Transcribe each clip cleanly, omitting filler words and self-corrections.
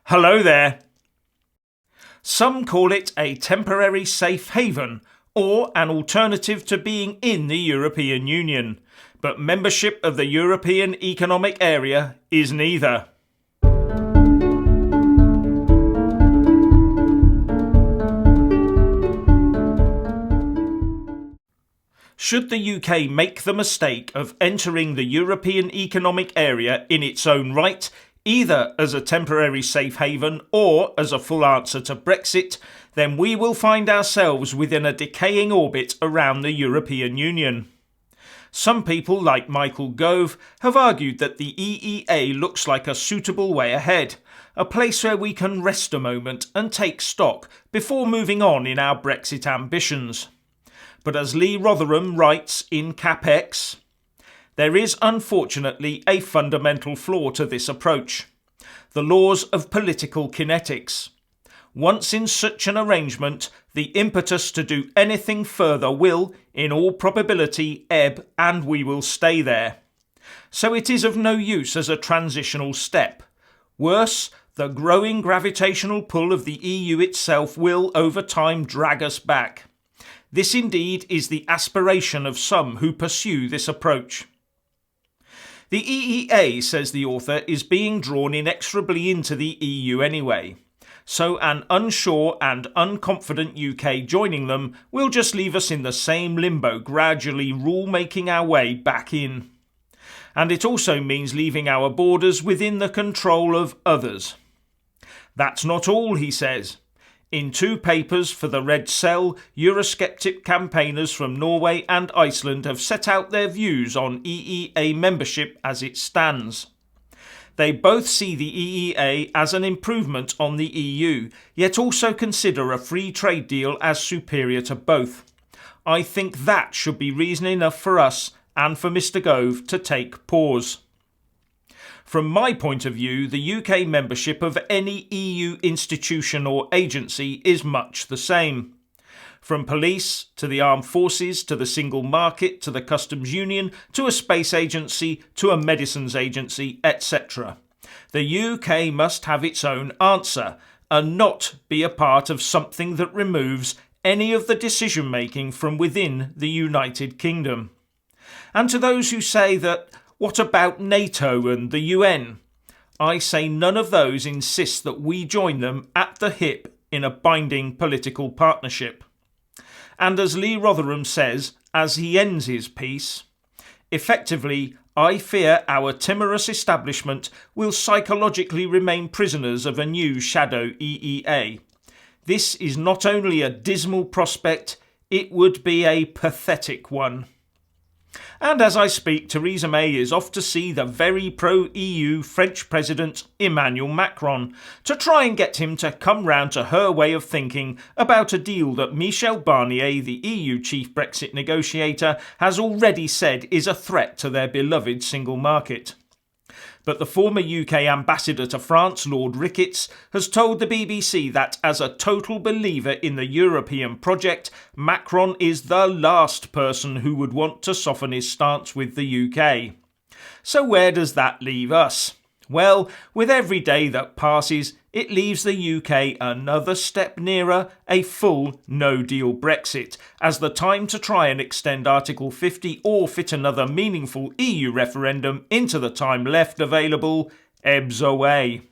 Hello there. Some call it a temporary safe haven or an alternative to being in the European Union, but membership of the European Economic Area is neither. Should the UK make the mistake of entering the European Economic Area in its own right, either as a temporary safe haven or as a full answer to Brexit, then we will find ourselves within a decaying orbit around the European Union. Some people, like Michael Gove, have argued that the EEA looks like a suitable way ahead, a place where we can rest a moment and take stock before moving on in our Brexit ambitions. But as Lee Rotherham writes in CapX, there is unfortunately a fundamental flaw to this approach: the laws of political kinetics. Once in such an arrangement, the impetus to do anything further will, in all probability, ebb, and we will stay there. So it is of no use as a transitional step. Worse, the growing gravitational pull of the EU itself will, over time, drag us back. This indeed is the aspiration of some who pursue this approach. The EEA, says the author, is being drawn inexorably into the EU anyway, so an unsure and unconfident UK joining them will just leave us in the same limbo, gradually rule-making our way back in. And it also means leaving our borders within the control of others. That's not all, he says. In 2 papers for the Red Cell, Eurosceptic campaigners from Norway and Iceland have set out their views on EEA membership as it stands. They both see the EEA as an improvement on the EU, yet also consider a free trade deal as superior to both. I think that should be reason enough for us and for Mr. Gove to take pause. From my point of view, the UK membership of any EU institution or agency is much the same. From police, to the armed forces, to the single market, to the customs union, to a space agency, to a medicines agency, etc. The UK must have its own answer, and not be a part of something that removes any of the decision-making from within the United Kingdom. And to those who say that, what about NATO and the UN? I say none of those insist that we join them at the hip in a binding political partnership. And as Lee Rotherham says, as he ends his piece, effectively, I fear our timorous establishment will psychologically remain prisoners of a new shadow EEA. This is not only a dismal prospect, it would be a pathetic one. And as I speak, Theresa May is off to see the very pro-EU French President Emmanuel Macron to try and get him to come round to her way of thinking about a deal that Michel Barnier, the EU chief Brexit negotiator, has already said is a threat to their beloved single market. But the former UK ambassador to France, Lord Ricketts, has told the BBC that as a total believer in the European project, Macron is the last person who would want to soften his stance with the UK. So where does that leave us? Well, with every day that passes, it leaves the UK another step nearer a full no-deal Brexit, as the time to try and extend Article 50 or fit another meaningful EU referendum into the time left available ebbs away.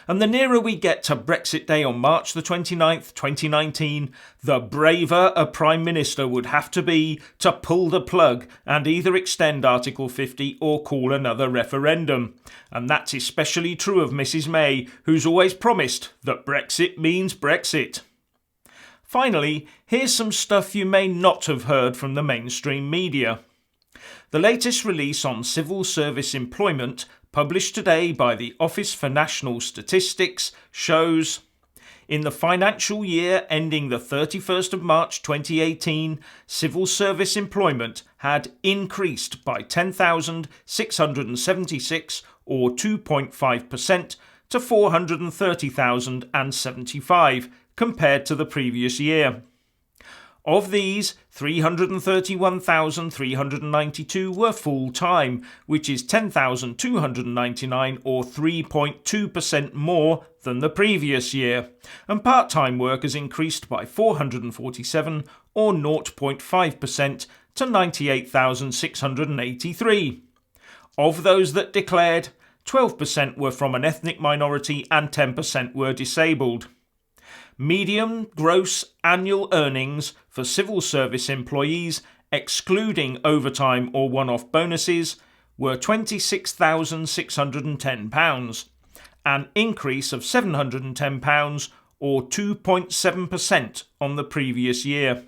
And the nearer we get to Brexit Day on March the 29th, 2019, the braver a Prime Minister would have to be to pull the plug and either extend Article 50 or call another referendum. And that's especially true of Mrs May, who's always promised that Brexit means Brexit. Finally, here's some stuff you may not have heard from the mainstream media. The latest release on civil service employment, published today by the Office for National Statistics, shows in the financial year ending the 31st of March 2018, civil service employment had increased by 10,676 or 2.5% to 430,075 compared to the previous year. Of these, 331,392 were full-time, which is 10,299 or 3.2% more than the previous year, and part-time workers increased by 447 or 0.5% to 98,683. Of those that declared, 12% were from an ethnic minority and 10% were disabled. Median gross annual earnings for civil service employees, excluding overtime or one-off bonuses, were £26,610, an increase of £710 or 2.7% on the previous year.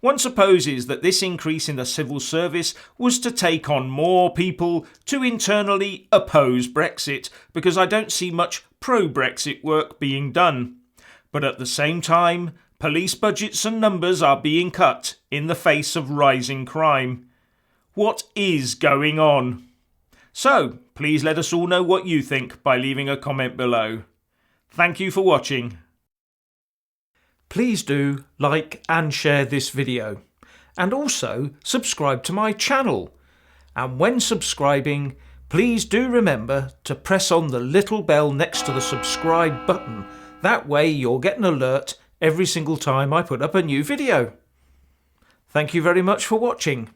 One supposes that this increase in the civil service was to take on more people to internally oppose Brexit, because I don't see much pro-Brexit work being done. But at the same time, police budgets and numbers are being cut in the face of rising crime. What is going on? So, please let us all know what you think by leaving a comment below. Thank you for watching. Please do like and share this video, and also subscribe to my channel. And when subscribing, please do remember to press on the little bell next to the subscribe button. That way you'll get an alert every single time I put up a new video. Thank you very much for watching.